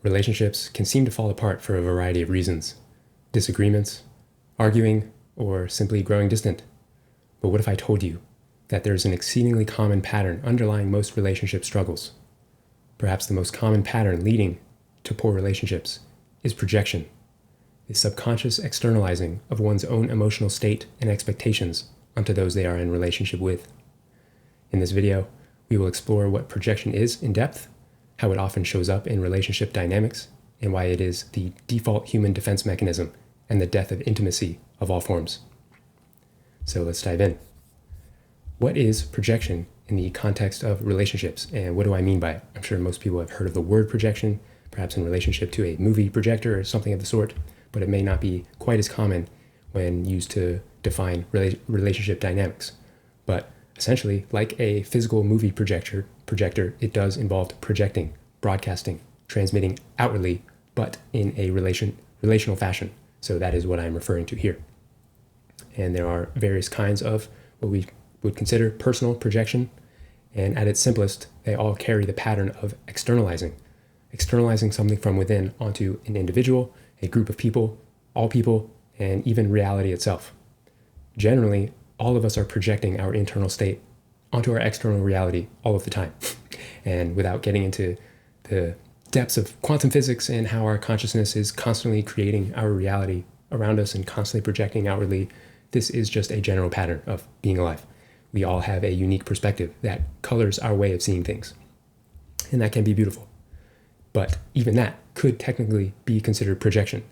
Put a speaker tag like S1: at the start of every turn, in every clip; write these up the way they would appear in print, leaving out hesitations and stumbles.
S1: Relationships can seem to fall apart for a variety of reasons: disagreements, arguing, or simply growing distant. But what if I told you that there's an exceedingly common pattern underlying most relationship struggles? Perhaps the most common pattern leading to poor relationships is projection, the subconscious externalizing of one's own emotional state and expectations onto those they are in relationship with. In this video, we will explore what projection is in depth, how it often shows up in relationship dynamics, and why it is the default human defense mechanism and the death of intimacy of all forms. So let's dive in. What is projection in the context of relationships, and what do I mean by it? I'm sure most people have heard of the word projection, perhaps in relationship to a movie projector or something of the sort, but it may not be quite as common when used to define relationship dynamics. But essentially, like a physical movie projector, it does involve projecting, broadcasting, transmitting outwardly, but in a relational fashion. So that is what I'm referring to here. And there are various kinds of what we would consider personal projection. And at its simplest, they all carry the pattern of externalizing something from within onto an individual, a group of people, all people, and even reality itself. Generally, all of us are projecting our internal state onto our external reality all of the time. And without getting into the depths of quantum physics and how our consciousness is constantly creating our reality around us and constantly projecting outwardly, this is just a general pattern of being alive. We all have a unique perspective that colors our way of seeing things. And that can be beautiful. But even that could technically be considered projection.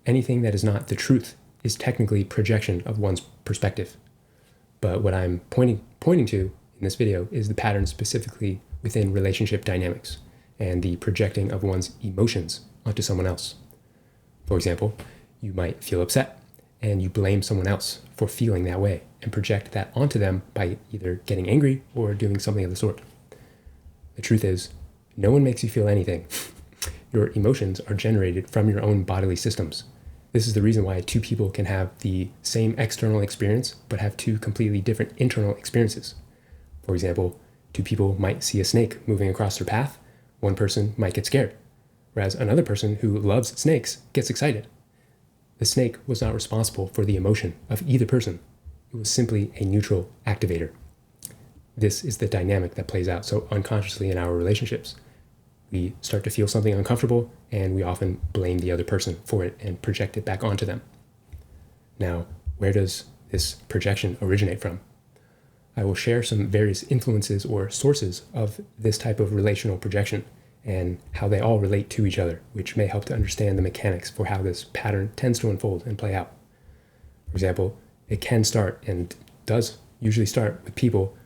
S1: Anything that is not the truth is technically projection of one's perspective. But what I'm pointing to in this video is the pattern specifically within relationship dynamics and the projecting of one's emotions onto someone else. For example, you might feel upset and you blame someone else for feeling that way and project that onto them by either getting angry or doing something of the sort. The truth is, no one makes you feel anything. Your emotions are generated from your own bodily systems. This is the reason why two people can have the same external experience but have two completely different internal experiences. For example, two people might see a snake moving across their path. One person might get scared, whereas another person who loves snakes gets excited. The snake was not responsible for the emotion of either person. It was simply a neutral activator. This is the dynamic that plays out so unconsciously in our relationships. We start to feel something uncomfortable, and we often blame the other person for it and project it back onto them. Now, where does this projection originate from? I will share some various influences or sources of this type of relational projection and how they all relate to each other, which may help to understand the mechanics for how this pattern tends to unfold and play out. For example, it can start, and does usually start, with people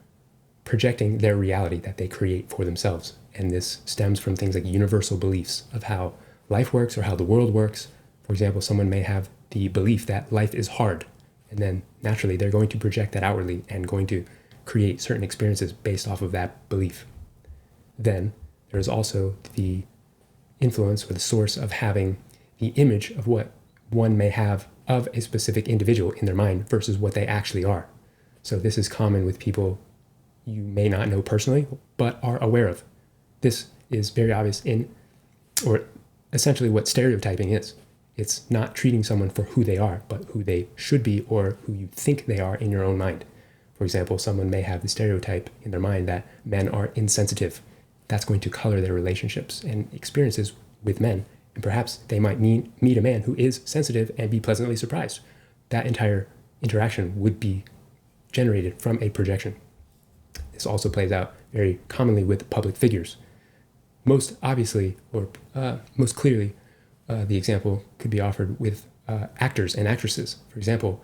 S1: projecting their reality that they create for themselves. And this stems from things like universal beliefs of how life works or how the world works. For example, someone may have the belief that life is hard, and then naturally they're going to project that outwardly and going to create certain experiences based off of that belief. Then there's also the influence or the source of having the image of what one may have of a specific individual in their mind versus what they actually are. So this is common with people you may not know personally, but are aware of. This is very obvious or essentially what stereotyping is. It's not treating someone for who they are, but who they should be or who you think they are in your own mind. For example, someone may have the stereotype in their mind that men are insensitive. That's going to color their relationships and experiences with men. And perhaps they might meet a man who is sensitive and be pleasantly surprised. That entire interaction would be generated from a projection. This also plays out very commonly with public figures. Most obviously, or most clearly, the example could be offered with actors and actresses. For example,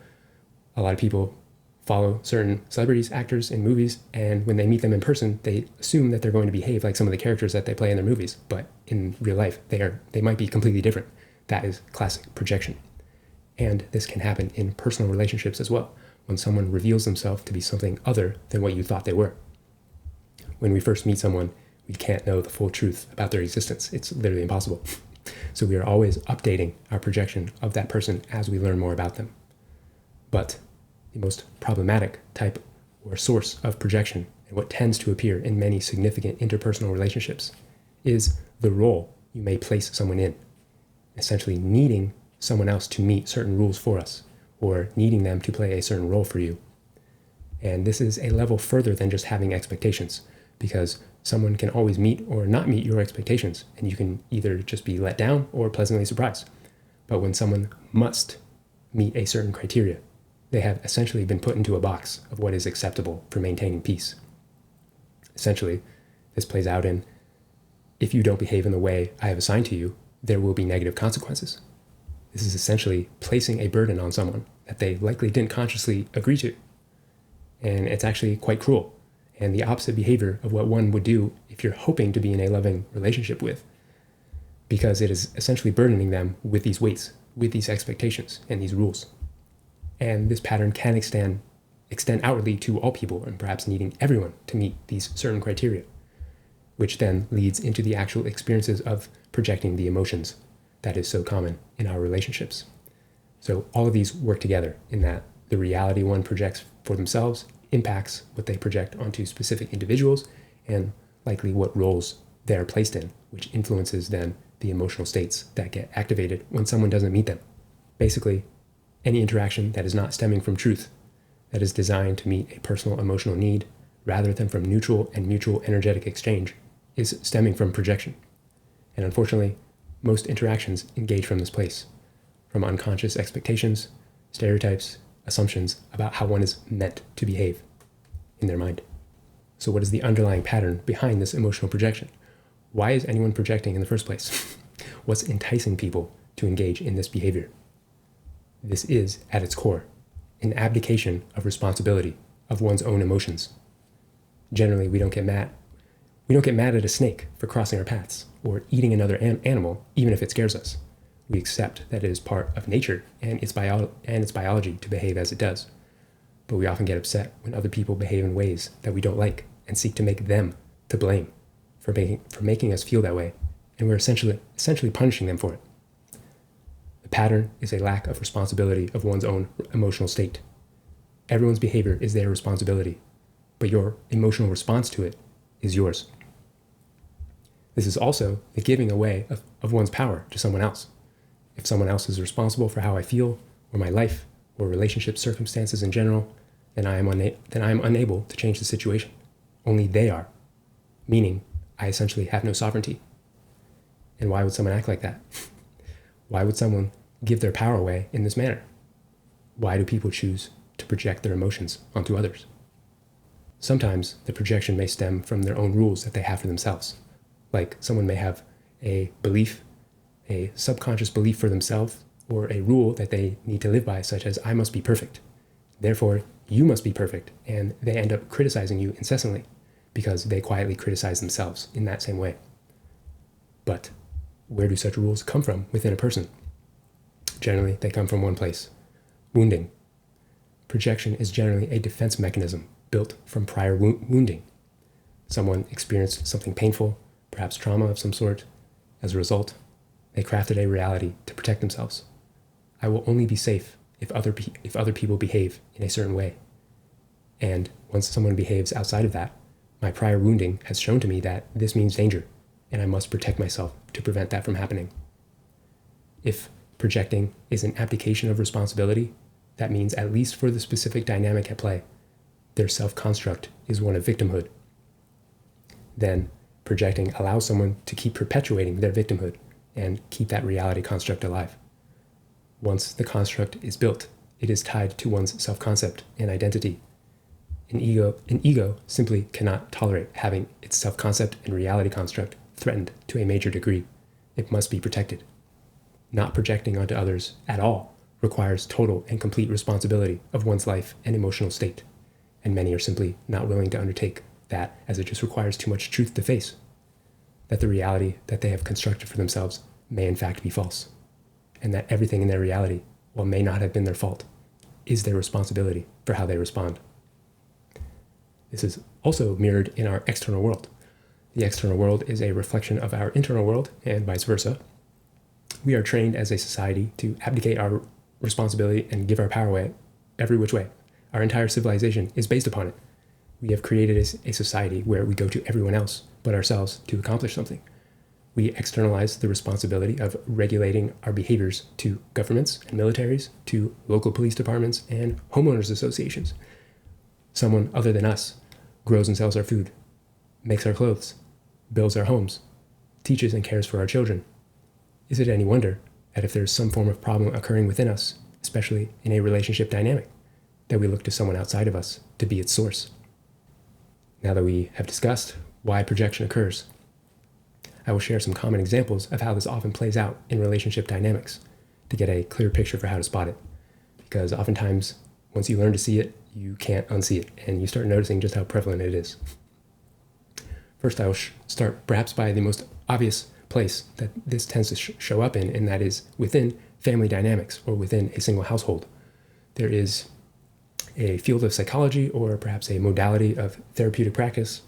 S1: a lot of people follow certain celebrities, actors in movies, and when they meet them in person, they assume that they're going to behave like some of the characters that they play in their movies. But in real life, they might be completely different. That is classic projection. And this can happen in personal relationships as well, when someone reveals themselves to be something other than what you thought they were. When we first meet someone, we can't know the full truth about their existence. It's literally impossible. So we are always updating our projection of that person as we learn more about them. But the most problematic type or source of projection, and what tends to appear in many significant interpersonal relationships, is the role you may place someone in, essentially needing someone else to meet certain rules for us, or needing them to play a certain role for you. And this is a level further than just having expectations, because someone can always meet or not meet your expectations, and you can either just be let down or pleasantly surprised. But when someone must meet a certain criteria, they have essentially been put into a box of what is acceptable for maintaining peace. Essentially, this plays out in, if you don't behave in the way I have assigned to you, there will be negative consequences. This is essentially placing a burden on someone that they likely didn't consciously agree to. And it's actually quite cruel, and the opposite behavior of what one would do if you're hoping to be in a loving relationship with, because it is essentially burdening them with these weights, with these expectations and these rules. And this pattern can extend outwardly to all people, and perhaps needing everyone to meet these certain criteria, which then leads into the actual experiences of projecting the emotions that is so common in our relationships. So all of these work together in that the reality one projects for themselves impacts what they project onto specific individuals, and likely what roles they're placed in, which influences then the emotional states that get activated when someone doesn't meet them. Basically, any interaction that is not stemming from truth, that is designed to meet a personal emotional need rather than from neutral and mutual energetic exchange, is stemming from projection. And unfortunately, most interactions engage from this place, from unconscious expectations, stereotypes, assumptions about how one is meant to behave in their mind. So what is the underlying pattern behind this emotional projection? Why is anyone projecting in the first place? What's enticing people to engage in this behavior? This is, at its core, an abdication of responsibility of one's own emotions. Generally, we don't get mad. We don't get mad at a snake for crossing our paths or eating another animal, even if it scares us. We accept that it is part of nature and its biology to behave as it does. But we often get upset when other people behave in ways that we don't like and seek to make them to blame for making us feel that way, and we're essentially punishing them for it. The pattern is a lack of responsibility of one's own emotional state. Everyone's behavior is their responsibility, but your emotional response to it is yours. This is also the giving away of one's power to someone else. If someone else is responsible for how I feel, or my life, or relationship circumstances in general, then I am unable to change the situation. Only they are, meaning I essentially have no sovereignty. And why would someone act like that? Why would someone give their power away in this manner? Why do people choose to project their emotions onto others? Sometimes the projection may stem from their own rules that they have for themselves. Like someone may have a belief, a subconscious belief for themselves, or a rule that they need to live by, such as, I must be perfect. Therefore, you must be perfect. And they end up criticizing you incessantly because they quietly criticize themselves in that same way. But where do such rules come from within a person? Generally, they come from one place: wounding. Projection is generally a defense mechanism built from prior wounding. Someone experienced something painful, perhaps trauma of some sort. As a result, they crafted a reality to protect themselves. I will only be safe if other people behave in a certain way. And once someone behaves outside of that, my prior wounding has shown to me that this means danger, and I must protect myself to prevent that from happening. If projecting is an abdication of responsibility, that means, at least for the specific dynamic at play, their self-construct is one of victimhood. Then projecting allows someone to keep perpetuating their victimhood and keep that reality construct alive. Once the construct is built, it is tied to one's self-concept and identity. An ego simply cannot tolerate having its self-concept and reality construct threatened to a major degree. It must be protected. Not projecting onto others at all requires total and complete responsibility of one's life and emotional state, and many are simply not willing to undertake that, as it just requires too much truth to face, that the reality that they have constructed for themselves may in fact be false, and that everything in their reality, while may not have been their fault, is their responsibility for how they respond. This is also mirrored in our external world. The external world is a reflection of our internal world, and vice versa. We are trained as a society to abdicate our responsibility and give our power away every which way. Our entire civilization is based upon it. We have created a society where we go to everyone else but ourselves to accomplish something. We externalize the responsibility of regulating our behaviors to governments and militaries, to local police departments and homeowners associations. Someone other than us grows and sells our food, makes our clothes, builds our homes, teaches and cares for our children. Is it any wonder that if there's some form of problem occurring within us, especially in a relationship dynamic, that we look to someone outside of us to be its source? Now that we have discussed why projection occurs, I will share some common examples of how this often plays out in relationship dynamics to get a clear picture for how to spot it. Because oftentimes, once you learn to see it, you can't unsee it, and you start noticing just how prevalent it is. First, I will start perhaps by the most obvious place that this tends to show up in, and that is within family dynamics or within a single household. There is a field of psychology or perhaps a modality of therapeutic practice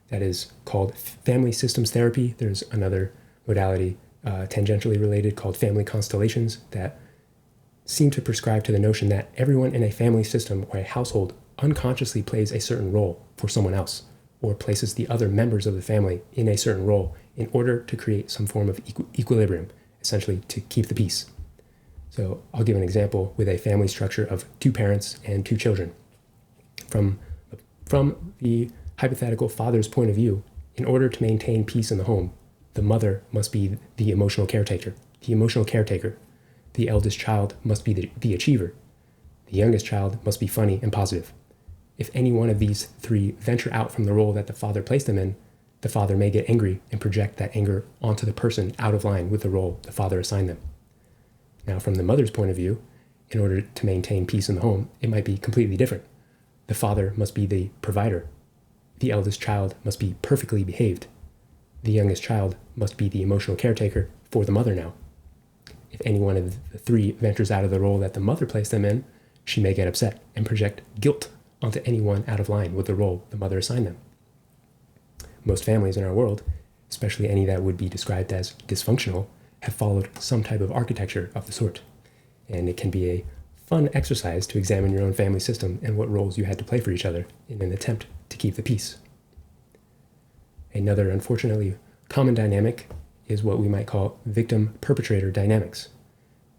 S1: that is called family systems therapy. There's another modality tangentially related called family constellations that seem to prescribe to the notion that everyone in a family system or a household unconsciously plays a certain role for someone else, or places the other members of the family in a certain role in order to create some form of equilibrium, essentially to keep the peace. So I'll give an example with a family structure of 2 parents and 2 children. From the hypothetical father's point of view, in order to maintain peace in the home, the mother must be the emotional caretaker. The eldest child must be the achiever. The youngest child must be funny and positive. If any one of these 3 venture out from the role that the father placed them in, the father may get angry and project that anger onto the person out of line with the role the father assigned them. Now, from the mother's point of view, in order to maintain peace in the home, it might be completely different. The father must be the provider. The eldest child must be perfectly behaved. The youngest child must be the emotional caretaker for the mother now. If any one of the 3 ventures out of the role that the mother placed them in, she may get upset and project guilt onto anyone out of line with the role the mother assigned them. Most families in our world, especially any that would be described as dysfunctional, have followed some type of architecture of the sort. And it can be a fun exercise to examine your own family system and what roles you had to play for each other in an attempt to keep the peace. Another unfortunately common dynamic is what we might call victim-perpetrator dynamics.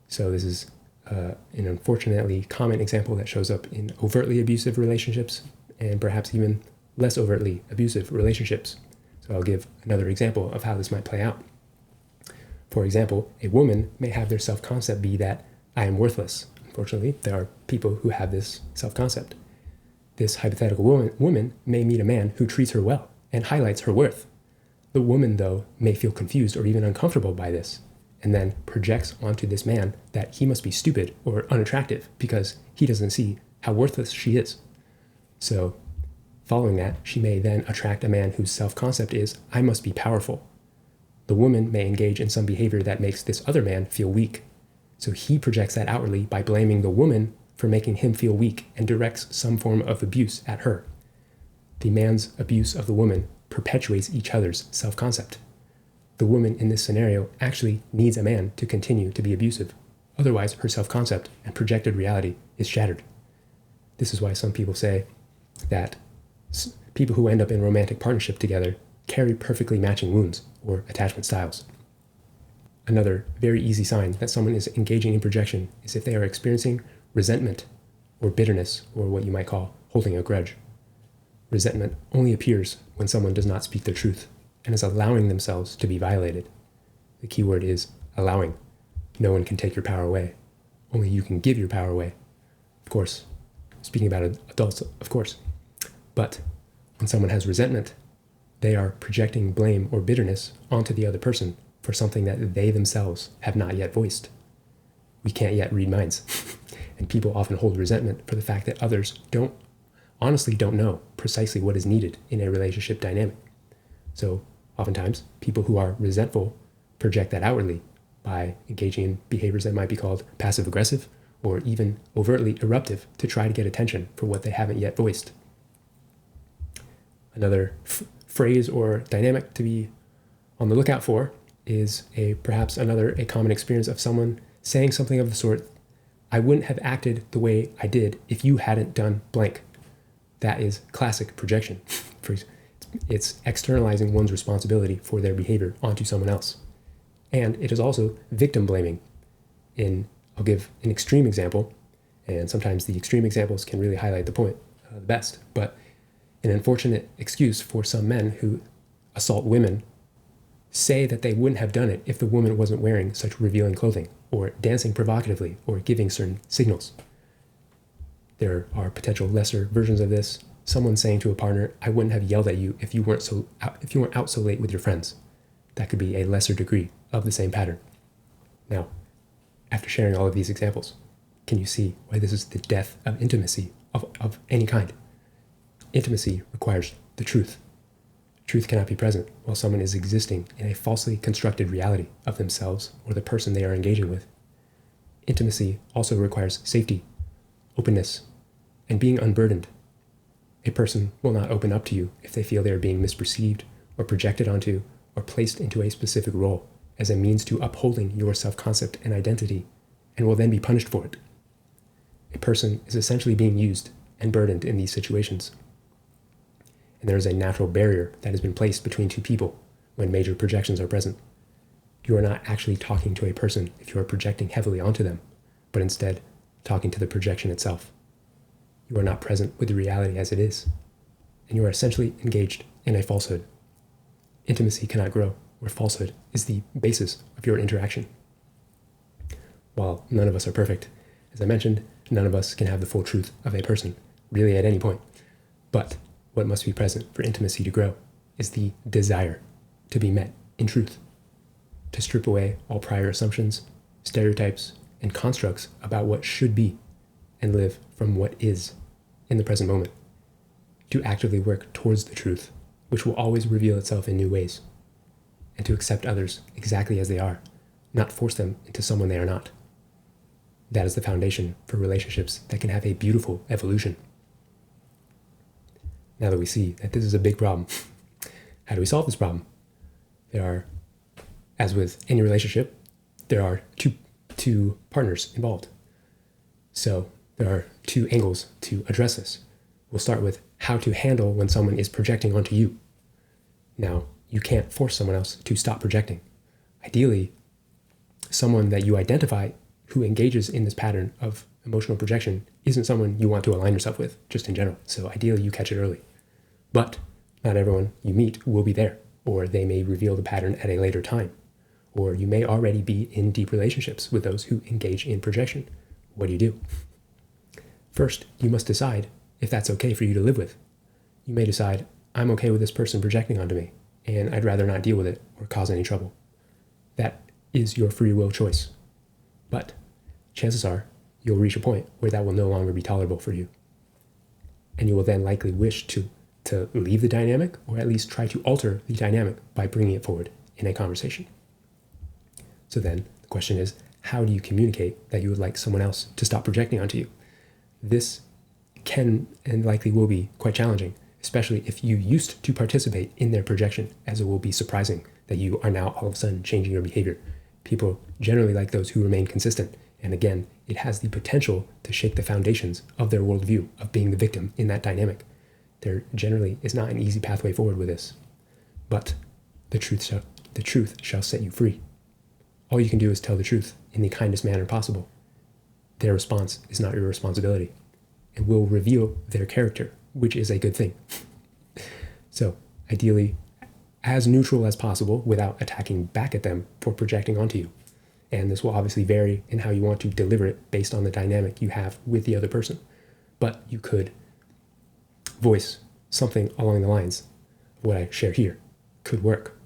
S1: So this is an unfortunately common example that shows up in overtly abusive relationships and perhaps even less overtly abusive relationships. So I'll give another example of how this might play out. For example, a woman may have their self-concept be that I am worthless. Unfortunately, there are people who have this self-concept. This hypothetical woman may meet a man who treats her well and highlights her worth. The woman, though, may feel confused or even uncomfortable by this, and then projects onto this man that he must be stupid or unattractive because he doesn't see how worthless she is. So, following that, she may then attract a man whose self-concept is, I must be powerful. The woman may engage in some behavior that makes this other man feel weak. So he projects that outwardly by blaming the woman for making him feel weak and directs some form of abuse at her. The man's abuse of the woman perpetuates each other's self-concept. The woman in this scenario actually needs a man to continue to be abusive. Otherwise, her self-concept and projected reality is shattered. This is why some people say that people who end up in romantic partnership together carry perfectly matching wounds or attachment styles. Another very easy sign that someone is engaging in projection is if they are experiencing resentment or bitterness, or what you might call holding a grudge. Resentment only appears when someone does not speak their truth and is allowing themselves to be violated. The key word is allowing. No one can take your power away. Only you can give your power away. Of course, speaking about adults, of course. But when someone has resentment, they are projecting blame or bitterness onto the other person for something that they themselves have not yet voiced. We can't yet read minds. And people often hold resentment for the fact that others honestly don't know precisely what is needed in a relationship dynamic. So oftentimes, people who are resentful project that outwardly by engaging in behaviors that might be called passive-aggressive or even overtly eruptive to try to get attention for what they haven't yet voiced. Another phrase or dynamic to be on the lookout for is a common experience of someone saying something of the sort, I wouldn't have acted the way I did if you hadn't done blank. That is classic projection. It's externalizing one's responsibility for their behavior onto someone else. And it is also victim blaming. I'll give an extreme example, and sometimes the extreme examples can really highlight the point the best, but an unfortunate excuse for some men who assault women say that they wouldn't have done it if the woman wasn't wearing such revealing clothing, or dancing provocatively, or giving certain signals. There are potential lesser versions of this. Someone saying to a partner, "I wouldn't have yelled at you if you weren't out so late with your friends." That could be a lesser degree of the same pattern. Now, after sharing all of these examples, can you see why this is the death of intimacy of any kind? Intimacy requires the truth. Truth cannot be present while someone is existing in a falsely constructed reality of themselves or the person they are engaging with. Intimacy also requires safety, openness, and being unburdened. A person will not open up to you if they feel they are being misperceived or projected onto or placed into a specific role as a means to upholding your self-concept and identity, and will then be punished for it. A person is essentially being used and burdened in these situations. And there is a natural barrier that has been placed between two people when major projections are present. You are not actually talking to a person if you are projecting heavily onto them, but instead talking to the projection itself. You are not present with the reality as it is, and you are essentially engaged in a falsehood. Intimacy cannot grow where falsehood is the basis of your interaction. While none of us are perfect, as I mentioned, none of us can have the full truth of a person, really at any point. But what must be present for intimacy to grow is the desire to be met in truth, to strip away all prior assumptions, stereotypes, and constructs about what should be, and live from what is in the present moment, to actively work towards the truth, which will always reveal itself in new ways, and to accept others exactly as they are, not force them into someone they are not. That is the foundation for relationships that can have a beautiful evolution. Now that we see that this is a big problem, how do we solve this problem? There are, as with any relationship, there are two partners involved. So there are two angles to address this. We'll start with how to handle when someone is projecting onto you. Now, you can't force someone else to stop projecting. Ideally, someone that you identify who engages in this pattern of emotional projection isn't someone you want to align yourself with, just in general. So ideally, you catch it early. But not everyone you meet will be there, or they may reveal the pattern at a later time. Or you may already be in deep relationships with those who engage in projection. What do you do? First, you must decide if that's okay for you to live with. You may decide, I'm okay with this person projecting onto me, and I'd rather not deal with it or cause any trouble. That is your free will choice. But chances are you'll reach a point where that will no longer be tolerable for you. And you will then likely wish to leave the dynamic, or at least try to alter the dynamic by bringing it forward in a conversation. So then the question is, how do you communicate that you would like someone else to stop projecting onto you? This can and likely will be quite challenging, especially if you used to participate in their projection, as it will be surprising that you are now all of a sudden changing your behavior. People generally like those who remain consistent. And again, it has the potential to shake the foundations of their worldview of being the victim in that dynamic. There generally is not an easy pathway forward with this. But the truth shall set you free. All you can do is tell the truth in the kindest manner possible. Their response is not your responsibility, and will reveal their character, which is a good thing. So, ideally, as neutral as possible without attacking back at them for projecting onto you. And this will obviously vary in how you want to deliver it based on the dynamic you have with the other person. But you could voice something along the lines of what I share here could work.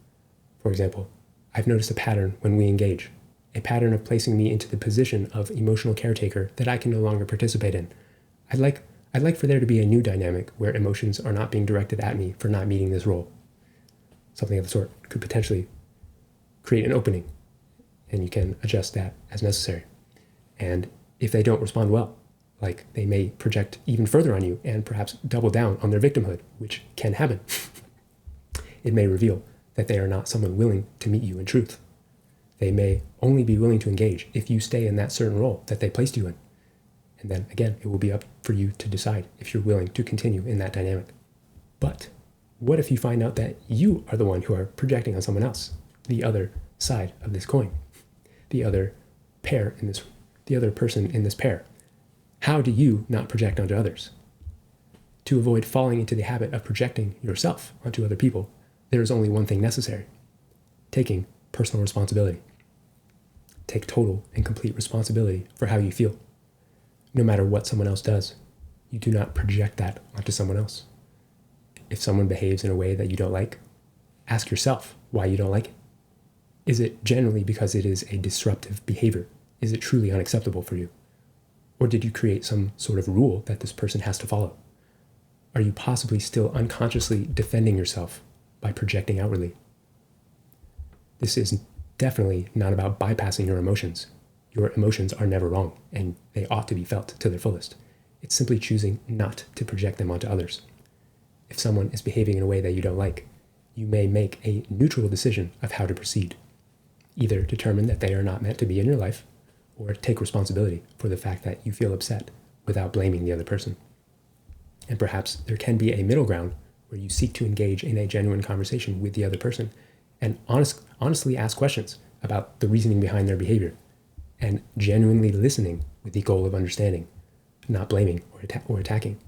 S1: For example, I've noticed a pattern when we engage, a pattern of placing me into the position of emotional caretaker that I can no longer participate in. I'd like for there to be a new dynamic where emotions are not being directed at me for not meeting this role. Something of the sort could potentially create an opening, and you can adjust that as necessary. And if they don't respond well, like they may project even further on you and perhaps double down on their victimhood, which can happen. It may reveal that they are not someone willing to meet you in truth. They may only be willing to engage if you stay in that certain role that they placed you in. And then again, it will be up for you to decide if you're willing to continue in that dynamic. But what if you find out that you are the one who are projecting on someone else, the other side of this coin, the other the other person in this pair? How do you not project onto others? To avoid falling into the habit of projecting yourself onto other people, there is only one thing necessary: taking personal responsibility. Take total and complete responsibility for how you feel. No matter what someone else does, you do not project that onto someone else. If someone behaves in a way that you don't like, ask yourself why you don't like it. Is it generally because it is a disruptive behavior? Is it truly unacceptable for you? Or did you create some sort of rule that this person has to follow? Are you possibly still unconsciously defending yourself by projecting outwardly? This is definitely not about bypassing your emotions. Your emotions are never wrong, and they ought to be felt to their fullest. It's simply choosing not to project them onto others. If someone is behaving in a way that you don't like, you may make a neutral decision of how to proceed. Either determine that they are not meant to be in your life, or take responsibility for the fact that you feel upset without blaming the other person. And perhaps there can be a middle ground where you seek to engage in a genuine conversation with the other person and honestly ask questions about the reasoning behind their behavior, and genuinely listening with the goal of understanding, not blaming or attacking.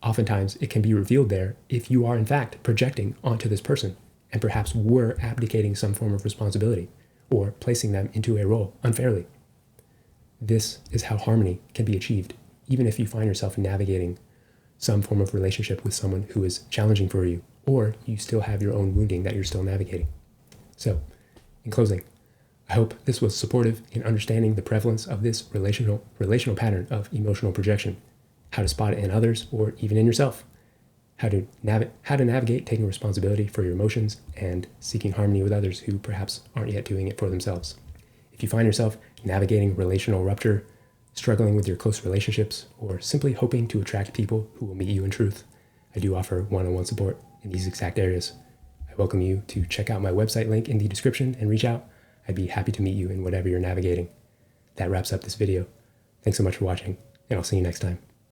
S1: Oftentimes, it can be revealed there if you are in fact projecting onto this person and perhaps were abdicating some form of responsibility or placing them into a role unfairly. This is how harmony can be achieved, even if you find yourself navigating some form of relationship with someone who is challenging for you, or you still have your own wounding that you're still navigating. So, in closing, I hope this was supportive in understanding the prevalence of this relational pattern of emotional projection, how to spot it in others or even in yourself, how to navigate taking responsibility for your emotions and seeking harmony with others who perhaps aren't yet doing it for themselves. If you find yourself navigating relational rupture, struggling with your close relationships, or simply hoping to attract people who will meet you in truth, I do offer one-on-one support in these exact areas. I welcome you to check out my website link in the description and reach out. I'd be happy to meet you in whatever you're navigating. That wraps up this video. Thanks so much for watching, and I'll see you next time.